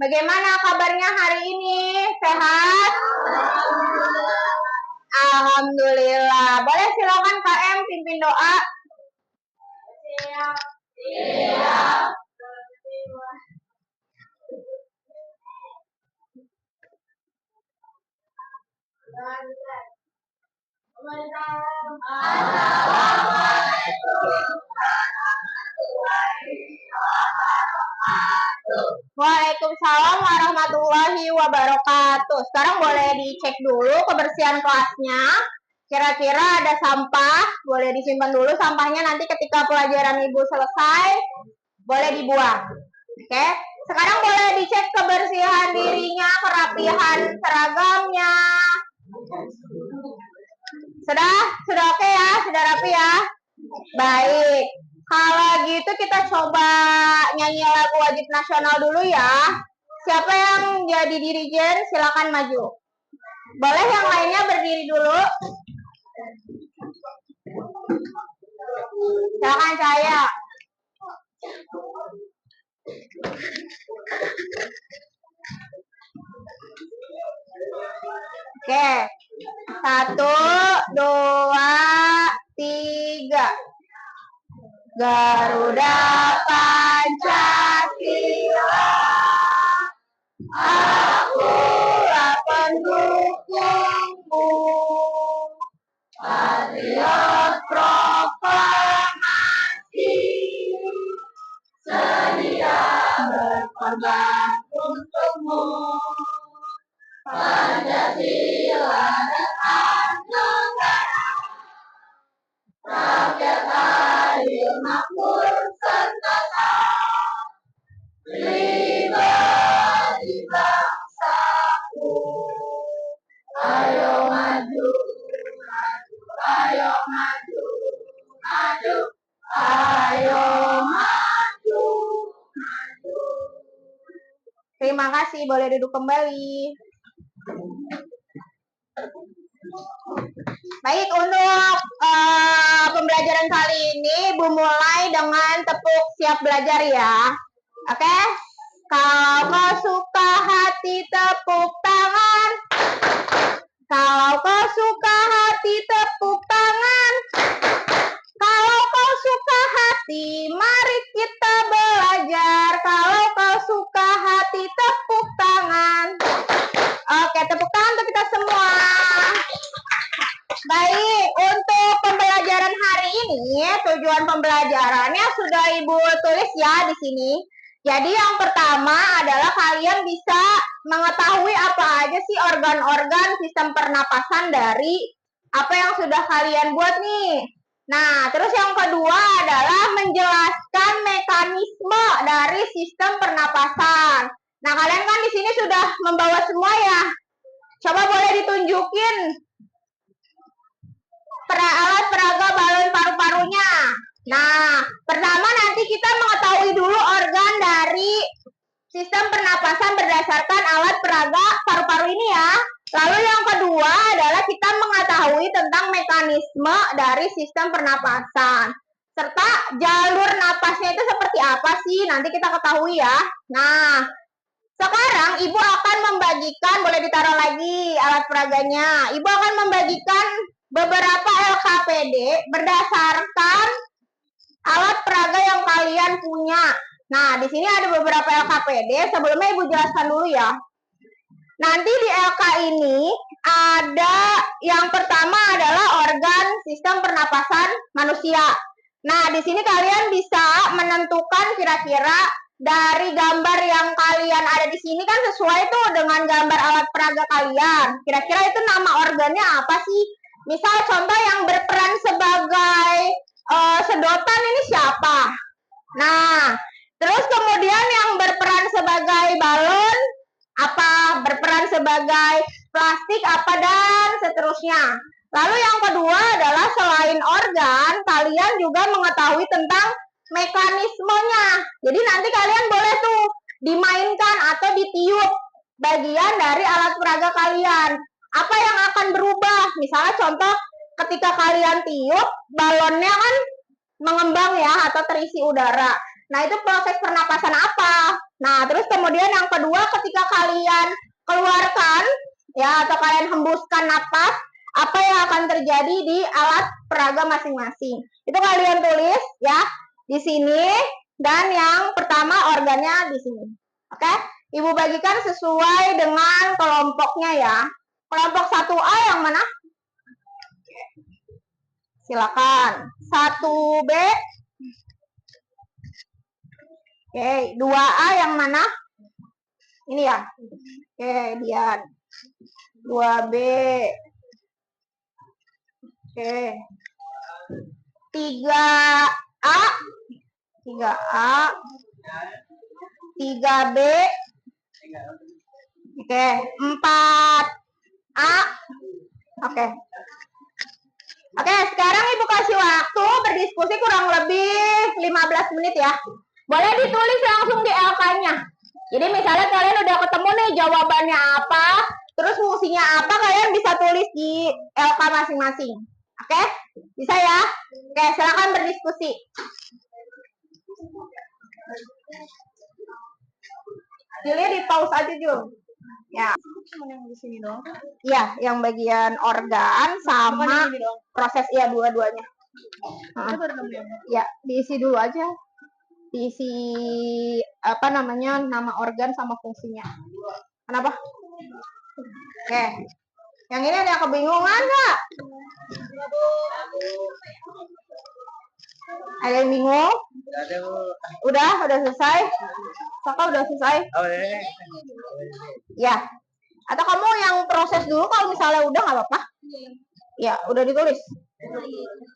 Bagaimana kabarnya hari ini? Sehat? Alhamdulillah. Boleh silakan KM pimpin doa. Siap. Siap. Waalaikumsalam warahmatullahi wabarakatuh. Sekarang boleh dicek dulu kebersihan kelasnya. Kira-kira ada sampah, boleh disimpan dulu sampahnya, nanti ketika pelajaran Ibu selesai, boleh dibuang. Oke? Sekarang boleh dicek kebersihan dirinya, kerapihan seragamnya. Sudah oke ya? Sudah rapi ya? Baik. Kalau gitu kita coba nyanyi lagu wajib nasional dulu ya. Siapa yang jadi dirijen silakan maju. Boleh yang lainnya berdiri dulu. Silakan saya. Oke. 1, 2, 3. Garuda Pancasila, akulah pendukungmu, patriot proklamasi, sedia berkorban untukmu, Pancasila dan negara, rakyat adil makmur sentosa, pribadi bangsaku, ayo maju, maju, ayo maju, maju, ayo maju, maju. Terima kasih, boleh duduk kembali. Baik, untuk pembelajaran kali ini Ibu mulai dengan tepuk siap belajar ya. Oke? Kalau kau suka hati tepuk tangan. Kalau kau suka hati tepuk tangan. Kalau kau suka hati mari kita belajar. Kalau kau suka hati tepuk tangan. Oke, tepuk tangan untuk kita semua. Baik, untuk pembelajaran hari ini, tujuan pembelajarannya sudah Ibu tulis ya di sini. Jadi yang pertama adalah kalian bisa mengetahui apa aja sih organ-organ sistem pernapasan dari apa yang sudah kalian buat nih. Nah, terus yang kedua adalah menjelaskan mekanisme dari sistem pernapasan. Nah, kalian kan di sini sudah membawa semua ya. Coba boleh ditunjukin alat peraga balon paru-parunya. Nah, pertama nanti kita mengetahui dulu organ dari sistem pernapasan berdasarkan alat peraga paru-paru ini ya. Lalu yang kedua adalah kita mengetahui tentang mekanisme dari sistem pernapasan. Serta jalur napasnya itu seperti apa sih? Nanti kita ketahui ya. Nah, sekarang Ibu akan membagikan, boleh ditaruh lagi alat peraganya. Ibu akan membagikan beberapa LKPD berdasarkan alat peraga yang kalian punya. Nah, di sini ada beberapa LKPD. Sebelumnya Ibu jelaskan dulu ya. Nanti di LK ini ada yang pertama adalah organ sistem pernapasan manusia. Nah, di sini kalian bisa menentukan kira-kira dari gambar yang kalian ada di sini kan sesuai tuh dengan gambar alat peraga kalian. Kira-kira itu nama organnya apa sih? Misal contoh yang berperan sebagai sedotan ini siapa? Nah, terus kemudian yang berperan sebagai balon apa? Berperan sebagai plastik apa dan seterusnya. Lalu yang kedua adalah selain organ, kalian juga mengetahui tentang mekanismenya. Jadi nanti kalian boleh tuh dimainkan atau ditiup bagian dari alat peraga kalian. Apa yang akan berubah? Misalnya contoh ketika kalian tiup, balonnya kan mengembang ya atau terisi udara. Nah, itu proses pernapasan apa? Nah, terus kemudian yang kedua, ketika kalian keluarkan ya atau kalian hembuskan napas, apa yang akan terjadi di alat peraga masing-masing? Itu kalian tulis ya di sini, dan yang pertama organnya di sini. Oke? Ibu bagikan sesuai dengan kelompoknya ya. Kelompok 1A yang mana? Silakan. 1B. Oke, 2A yang mana? Ini ya. Oke, Dian. 2B. Oke. 3A. 3A. 3B. Oke, 4A. Oke. Oke, sekarang Ibu kasih waktu berdiskusi kurang lebih 15 menit ya. Boleh ditulis langsung di LK-nya. Jadi misalnya kalian udah ketemu nih jawabannya apa, terus fungsinya apa, kalian bisa tulis di LK masing-masing. Oke? Bisa ya? Oke, silakan berdiskusi. Juli di pause aja, Jul. Ya. Cuma yang di sini dong. Iya, yang bagian organ sama proses ya dua-duanya. Ya, diisi dulu aja. Diisi apa namanya, nama organ sama fungsinya. Kenapa? Oke. Yang ini ada kebingungan nggak? Ada yang bingung? Udah selesai? Saka udah selesai? Ya. Atau kamu yang proses dulu, kalau misalnya udah nggak apa-apa? Ya, udah ditulis.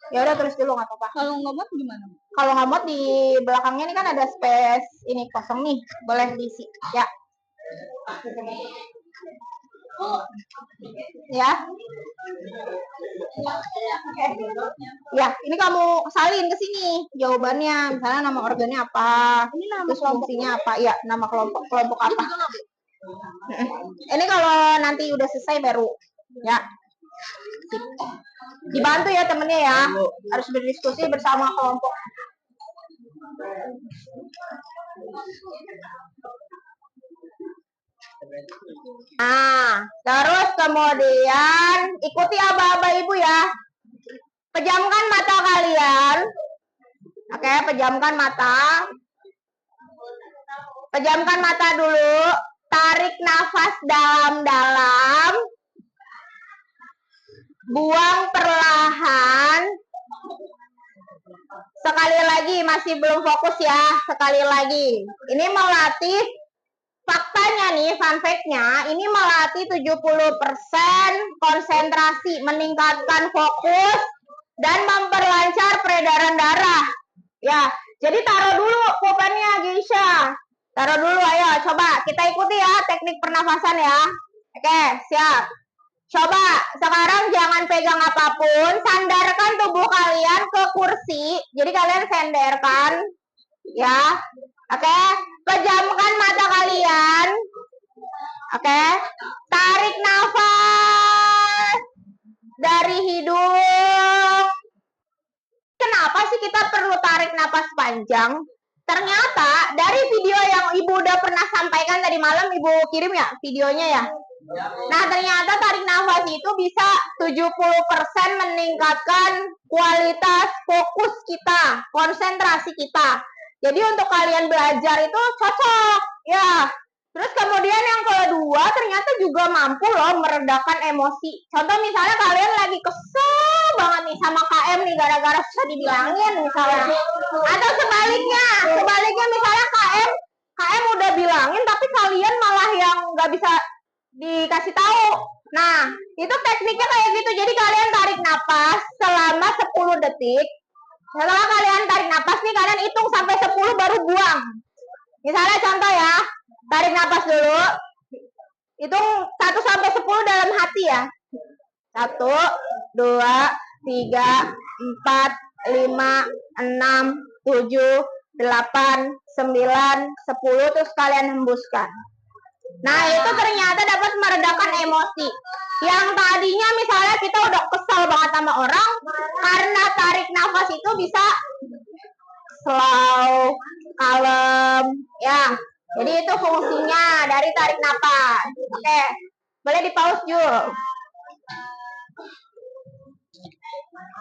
Ya udah tulis dulu nggak apa-apa. Kalau nggak muat gimana? Kalau nggak muat di belakangnya ini kan ada space ini kosong nih, boleh diisi. Ya. Ya. Ya, ini kamu salin ke sini jawabannya. Misalnya nama organnya apa, terus fungsinya apa, ya nama kelompok apa. Ini kalau nanti udah selesai baru ya. Dibantu ya temennya ya, harus berdiskusi bersama kelompok. Nah, terus kemudian ikuti aba-aba ibu ya. Pejamkan mata kalian. Oke, pejamkan mata. Pejamkan mata dulu. Tarik nafas dalam-dalam. Buang perlahan. Sekali lagi, masih belum fokus ya. Sekali lagi. Ini melatih, faktanya nih, fun fact-nya, ini melatih 70% konsentrasi, meningkatkan fokus, dan memperlancar peredaran darah. Ya, jadi taruh dulu pulpennya, Geisha. Taruh dulu, ayo, coba kita ikuti ya teknik pernafasan ya. Oke, siap. Coba, sekarang jangan pegang apapun, sandarkan tubuh kalian ke kursi. Jadi kalian senderkan, ya. Oke, pejamkan mata kalian. Oke, tarik nafas dari hidung. Kenapa sih kita perlu tarik nafas panjang? Ternyata dari video yang ibu udah pernah sampaikan tadi malam, ibu kirim ya videonya ya. Nah, ternyata tarik nafas itu bisa 70% meningkatkan kualitas fokus kita, konsentrasi kita. Jadi untuk kalian belajar itu cocok, ya. Terus kemudian yang kedua, ternyata juga mampu loh meredakan emosi. Contoh misalnya kalian lagi kesel banget nih sama KM nih, gara-gara susah dibilangin misalnya. Atau sebaliknya misalnya KM udah bilangin tapi kalian malah yang nggak bisa dikasih tahu. Nah, itu tekniknya kayak gitu. Jadi kalian tarik napas selama 10 detik. Setelah kalian tarik napas nih, kalian hitung sampai 10 baru buang. Misalnya contoh ya, tarik napas dulu. Hitung 1 sampai 10 dalam hati ya. 1, 2, 3, 4, 5, 6, 7, 8, 9, 10, terus kalian hembuskan. Nah, itu ternyata dapat meredakan emosi. Yang tadinya misalnya kita udah kesal banget sama orang, karena tarik nafas itu bisa slow, kalem, ya. Jadi itu fungsinya dari tarik napas. Oke, boleh di pause Jul.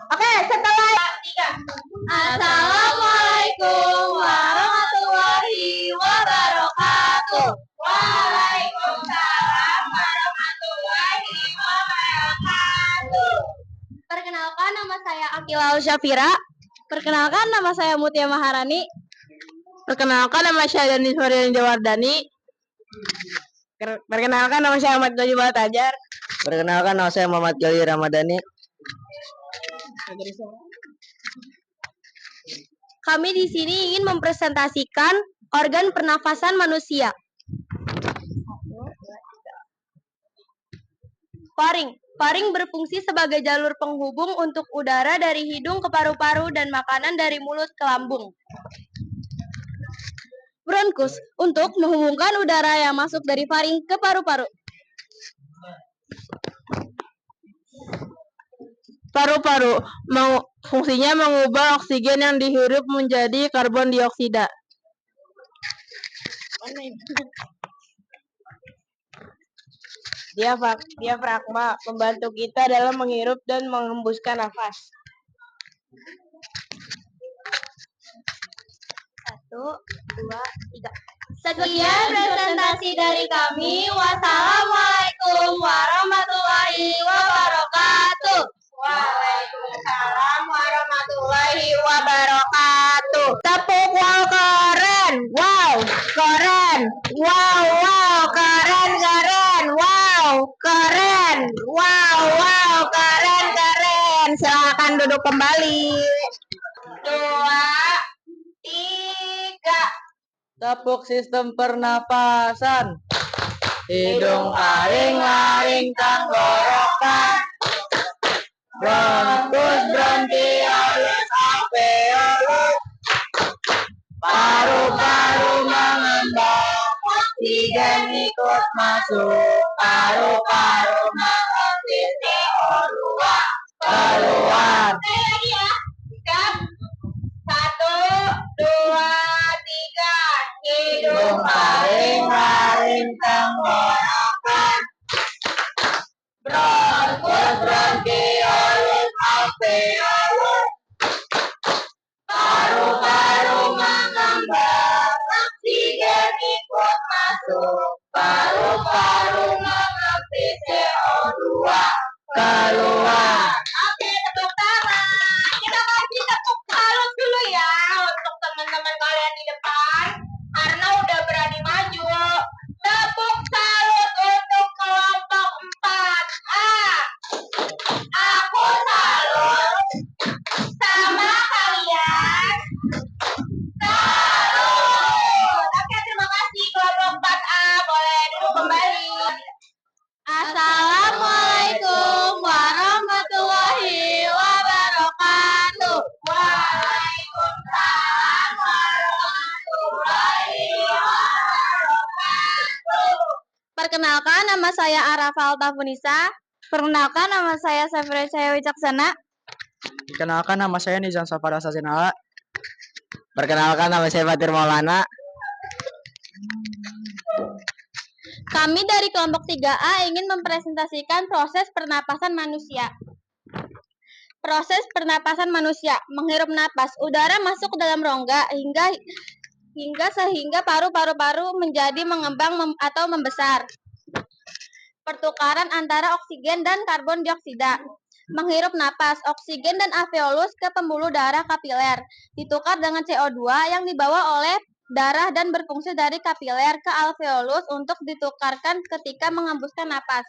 Oke, setelah 3. Assalamualaikum warahmatullahi wabarakatuh. Waalaikumsalam warahmatullahi wabarakatuh. Perkenalkan, nama saya Akila Syafira. Perkenalkan, nama saya Mutia Maharani. Perkenalkan, nama saya Dani Suryani Jawardani. Perkenalkan, nama saya Ahmad Gaji Batajar. Perkenalkan, nama saya Muhammad Gali Ramadhani. Kami di sini ingin mempresentasikan organ pernafasan manusia. Faring. Faring berfungsi sebagai jalur penghubung untuk udara dari hidung ke paru-paru dan makanan dari mulut ke lambung. Bronkus untuk menghubungkan udara yang masuk dari faring ke paru-paru. Paru-paru fungsinya mengubah oksigen yang dihirup menjadi karbon dioksida. Diafragma membantu kita dalam menghirup dan menghembuskan nafas. 1, 2, 3. Sekian presentasi dari kami. Wassalamualaikum warahmatullahi wabarakatuh. Waalaikumsalam warahmatullahi wabarakatuh. Tepuk wow keren. Wow, keren. Wow, wow, keren, keren. Wow, keren. Wow, wow, keren, keren. Silakan duduk kembali. 2, 3. Tepuk sistem pernapasan. Hidung, taring, laring, tenggorokan. Bronkus, bronkiolus, alveolus. Paru-paru mengembang, oksigen ikut masuk. Paru-paru mengemis CO2 keluar. Lagi ya. Siap. 1, 2, 3. Hidung, taring, laring, tenggorokan. Bronkus, bronkiolus, alveolus. Paru-paru mengembang, oksigen ikut masuk. Paru-paru mengemis CO2 keluar. Oke, tepuk tangan. Kita kasih tepuk halus dulu ya untuk teman-teman kalian di depan karena udah berani maju. Tepuk salut untuk kelompok 4A. Aku salut sama kalian. Salut. Oke, terima kasih kelompok 4A. Boleh duduk kembali. Assalamualaikum warahmatullahi wabarakatuh. Waalaikumsalam warahmatullahi wabarakatuh. Perkenalkan, nama saya Arafa Altafunisa. Perkenalkan, nama saya Safira Cahaya Wicaksana. Perkenalkan, nama saya Nizam Safara Sasinala. Perkenalkan, nama saya Fatir Maulana. Kami dari kelompok 3A ingin mempresentasikan proses pernapasan manusia. Proses pernapasan manusia, menghirup napas. Udara masuk ke dalam rongga sehingga paru-paru menjadi mengembang atau membesar. Pertukaran antara oksigen dan karbon dioksida. Menghirup napas, oksigen dan alveolus ke pembuluh darah kapiler. Ditukar dengan CO2 yang dibawa oleh darah dan berfungsi dari kapiler ke alveolus untuk ditukarkan ketika menghembuskan napas.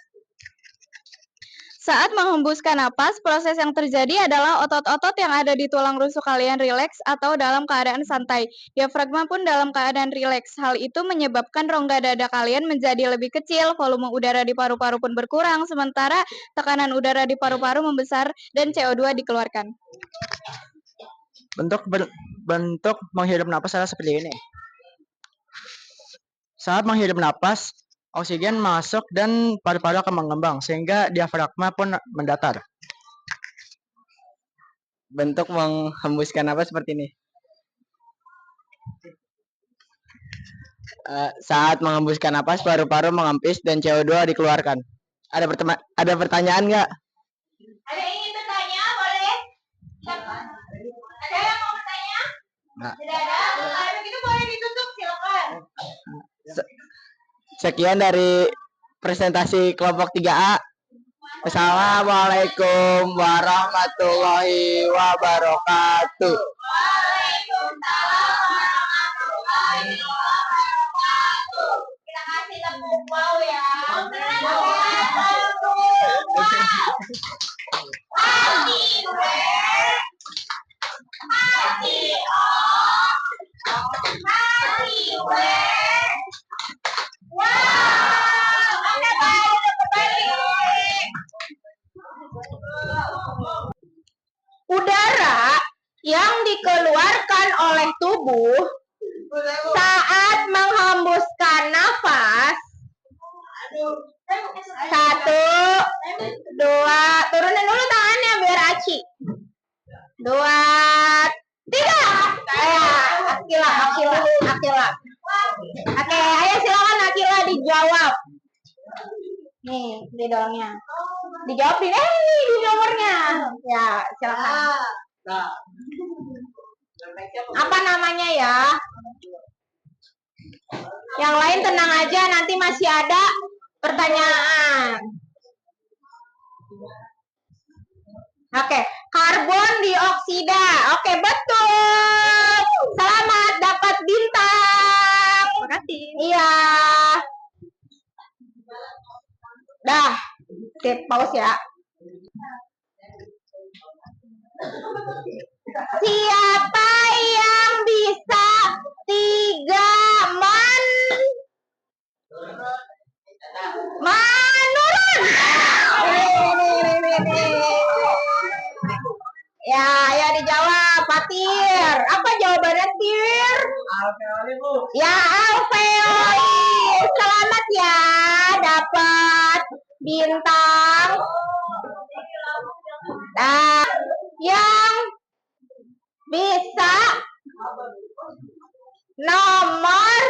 Saat menghembuskan napas, proses yang terjadi adalah otot-otot yang ada di tulang rusuk kalian rileks atau dalam keadaan santai. Diafragma pun dalam keadaan rileks. Hal itu menyebabkan rongga dada kalian menjadi lebih kecil, volume udara di paru-paru pun berkurang, sementara tekanan udara di paru-paru membesar dan CO2 dikeluarkan. Bentuk menghirup napas adalah seperti ini. Saat menghirup napas, oksigen masuk dan paru-paru akan mengembang sehingga diafragma pun mendatar. Bentuk menghembuskan napas seperti ini. Saat mengembuskan napas, paru-paru mengempis dan CO2 dikeluarkan. Ada pertanyaan nggak? Ada yang ingin bertanya? Boleh? Ada yang mau bertanya? Nggak. Tidak ada? Kalau begitu boleh ditutup, silakan. Sekian dari presentasi kelompok 3A. Wassalamualaikum warahmatullahi wabarakatuh. Waalaikumsalam warahmatullahi wabarakatuh. Kita kasih tepuk wow ya. Hati gue, hati hati gue. Wow, Anda baru kembali. Udara yang dikeluarkan oleh tubuh saat menghembuskan nafas. 1, 2, turunin dulu tangannya biar aci. 2, 3. Akila. Oke, ayo silakan Akila dijawab. Nih, di dolangnya. Dijawab di nomornya. Ya, silakan. Apa namanya ya? Yang lain tenang aja, nanti masih ada pertanyaan. Oke, karbon dioksida. Oke, betul. Selamat dapat bintang. Makasih. Iya. Dah, sip, pause ya. Siapa yang bisa 3 menurun? Ya, ayo dijawab, Fatir. Apa jawabannya, Tir? Ya, alveoli. Selamat ya, dapat bintang. Nah, yang bisa nomor,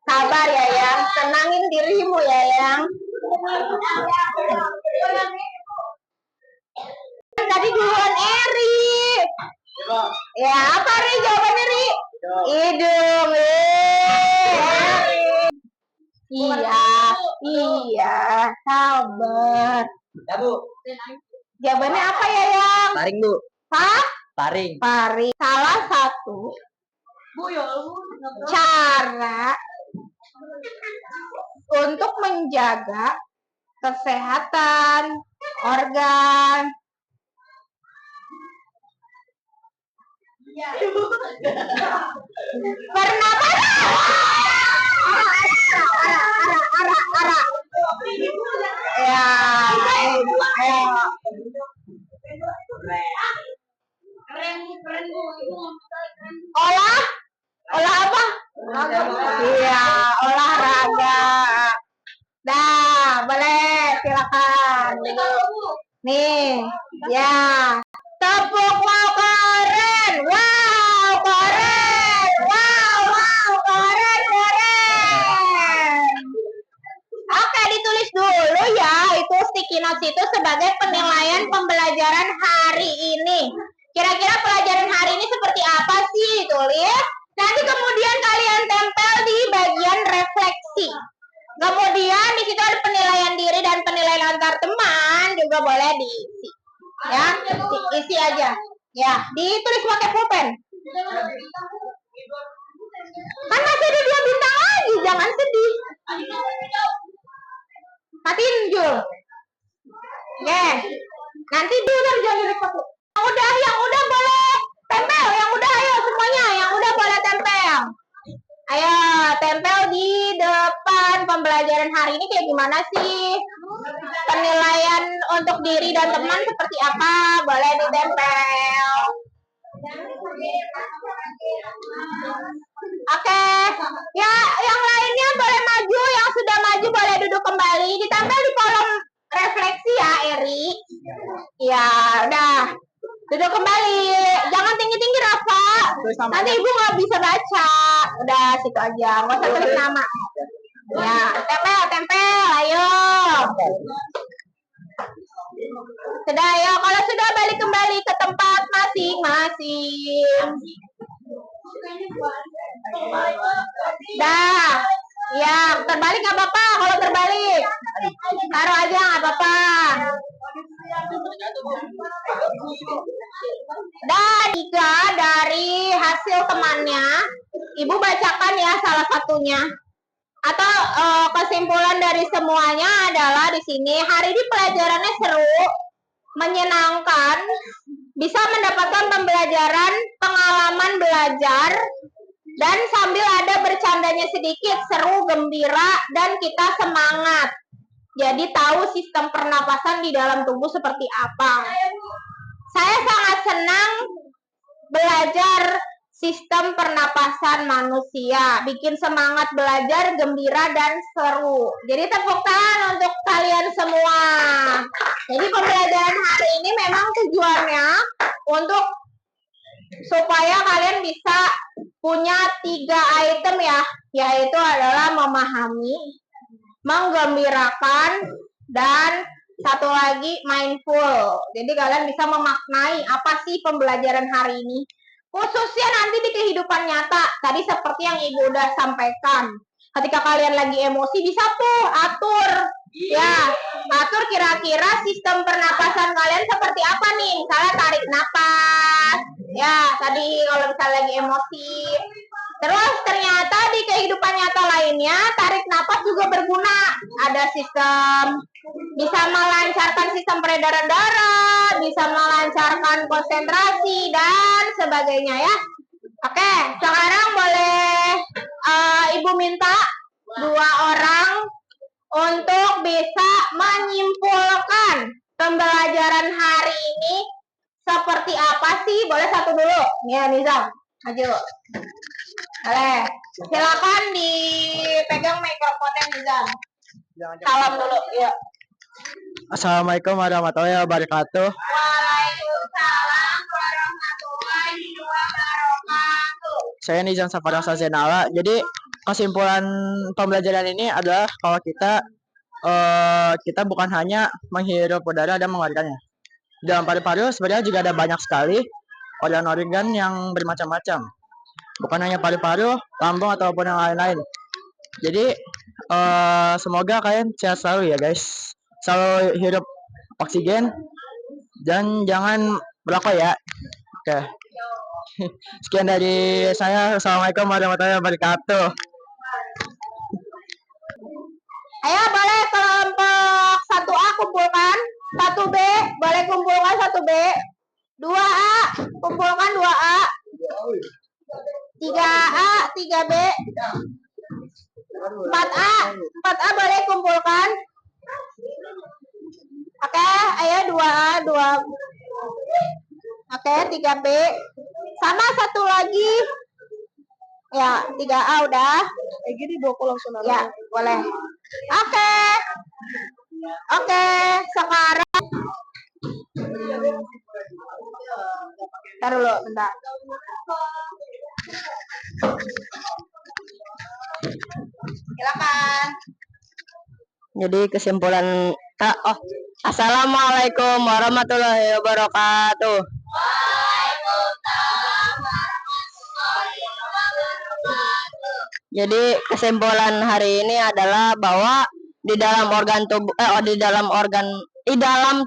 sabar ya yang, tenangin dirimu ya yang. Tadi duluan Eri. Ya, apa Ri jawabannya Ri? Hidung. Iya, sabar. Ya, Bu. Jawabannya apa ya yang? Taring, Bu. Hah? Taring. Salah satu cara untuk menjaga kesehatan organ. Olah apa? Iya, olahraga. Dah, boleh, silakan. Nih, ya. Tepuk wow keren. Wow, keren. Wow, keren. Oke, ditulis dulu ya. Itu sticky notes itu sebagai penilaian pembelajaran hari ini. Kira-kira pelajaran hari ini seperti apa sih? Ditulis. Nanti kemudian kalian tempel di bagian refleksi. Kemudian di situ ada penilaian diri dan penilaian antar teman juga boleh diisi. Ya, isi aja. Ya, ditulis pakai pulpen. Kan masih ada 2 bintang lagi, jangan sedih. Matiin Jul. Oke. Nanti dulu jangan direkod. Yang udah boleh tempel, yang udah ayo semuanya, yang udah boleh tempel. Ayo, tempel di depan pembelajaran hari ini kayak gimana sih? Penilaian untuk diri dan teman seperti apa? Boleh ditempel. Oke. Ya, yang lainnya boleh maju, yang sudah maju boleh duduk kembali. Ditempel di kolom refleksi ya, Eri. Ya, udah. Duduk kembali. Jangan tinggi-tinggi, Rafa. Nanti ibu nggak bisa baca. Udah situ aja, nggak usah tulis nama. Ya, tempel, ayo. Sudah, ayo. Kalau sudah balik kembali ke tempat masing-masing. Dah, ya terbalik nggak apa-apa. Kalau terbalik, taruh aja nggak apa-apa. Dan 3 dari hasil temannya, ibu bacakan ya salah satunya. Atau kesimpulan dari semuanya adalah di sini hari ini pelajarannya seru, menyenangkan, bisa mendapatkan pembelajaran, pengalaman belajar, dan sambil ada bercandanya sedikit, seru, gembira, dan kita semangat. Jadi tahu sistem pernapasan di dalam tubuh seperti apa. Saya sangat senang belajar sistem pernapasan manusia, bikin semangat belajar, gembira, dan seru. Jadi tepuk tangan untuk kalian semua. Jadi pembelajaran hari ini memang tujuannya untuk supaya kalian bisa punya 3 item ya, yaitu adalah memahami, menggembirakan, dan satu lagi mindful. Jadi kalian bisa memaknai apa sih pembelajaran hari ini. Khususnya nanti di kehidupan nyata. Tadi seperti yang ibu udah sampaikan. Ketika kalian lagi emosi bisa tuh atur. Ya, atur kira-kira sistem pernapasan kalian seperti apa nih. Misalnya tarik napas. Ya, tadi kalau misalnya lagi emosi. Terus ternyata di kehidupan nyata lainnya tarik napas juga berguna. Ada sistem, bisa melancarkan sistem peredaran darah, bisa melancarkan konsentrasi dan sebagainya ya. Oke, sekarang boleh ibu minta 2 orang untuk bisa menyimpulkan pembelajaran hari ini seperti apa sih? Boleh satu dulu. Ya, Nizam. Maju. Boleh. Silakan dipegang mikrofonnya Nizam. Salam dulu. Yuk. Assalamualaikum warahmatullahi wabarakatuh. Waalaikumsalam warahmatullahi wabarakatuh. Saya Nizam Safarasa Zainala. Jadi kesimpulan pembelajaran ini adalah kalau kita bukan hanya menghirup udara dan mengeluarkannya. Dalam paru-paru sebenarnya juga ada banyak sekali organ-organ yang bermacam-macam. Bukan hanya paru-paru, lambung ataupun yang lain-lain. Jadi semoga kalian sehat selalu ya guys. Selalu hirup oksigen dan jangan merokok ya. Oke. Sekian dari saya. Assalamualaikum warahmatullahi wabarakatuh. Ayo boleh kelompok 1A kumpulkan, 1B boleh kumpulkan 1B, 2A kumpulkan 2A, 3A 3B, 4A boleh kumpulkan. Oke, ayo 2A 2. Oke, 3B. Sama satu lagi. Ya, 3A udah. Gini bawa langsung Ya, boleh. Oke, sekarang taruh dulu, bentar. Silakan. Jadi kesimpulan Assalamualaikum warahmatullahi wabarakatuh. Jadi kesimpulan hari ini adalah bahwa di dalam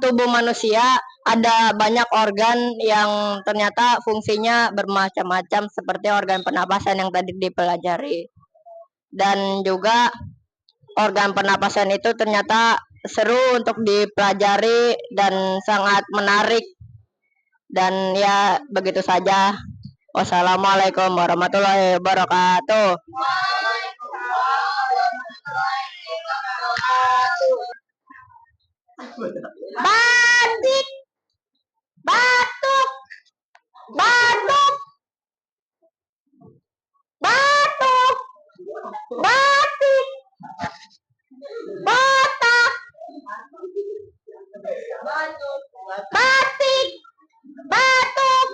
tubuh manusia ada banyak organ yang ternyata fungsinya bermacam-macam seperti organ pernapasan yang tadi dipelajari. Dan juga organ pernapasan itu ternyata seru untuk dipelajari dan sangat menarik. Dan ya begitu saja. Wassalamualaikum warahmatullahi wabarakatuh. Batik, batuk, batuk, batuk, batik, batak, batik, batuk,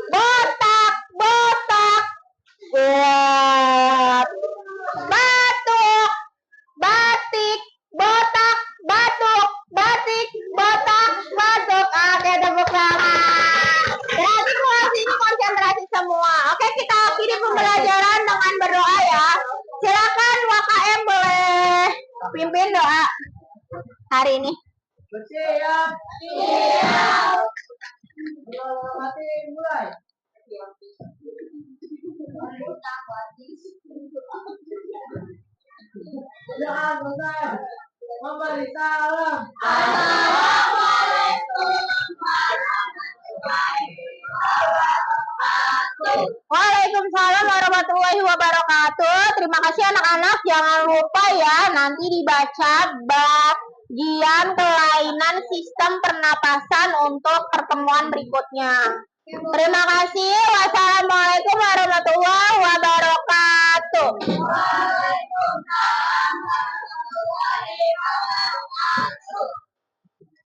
Botak, botak. Buat. Batuk, batik, botak, batuk, batik, botak, batuk. Oke, tepuk tangan. Berarti kelas ini konsentrasi semua. Oke, kita akhiri pembelajaran dengan berdoa ya. Silakan WKM boleh pimpin doa hari ini. Bersiap. Mulai. Memberi salam. Waalaikumsalam warahmatullahi wabarakatuh. Terima kasih anak-anak. Jangan lupa ya nanti dibaca bagian kelainan sistem pernapasan untuk pertemuan berikutnya. Terima kasih. Wassalamualaikum warahmatullahi wabarakatuh.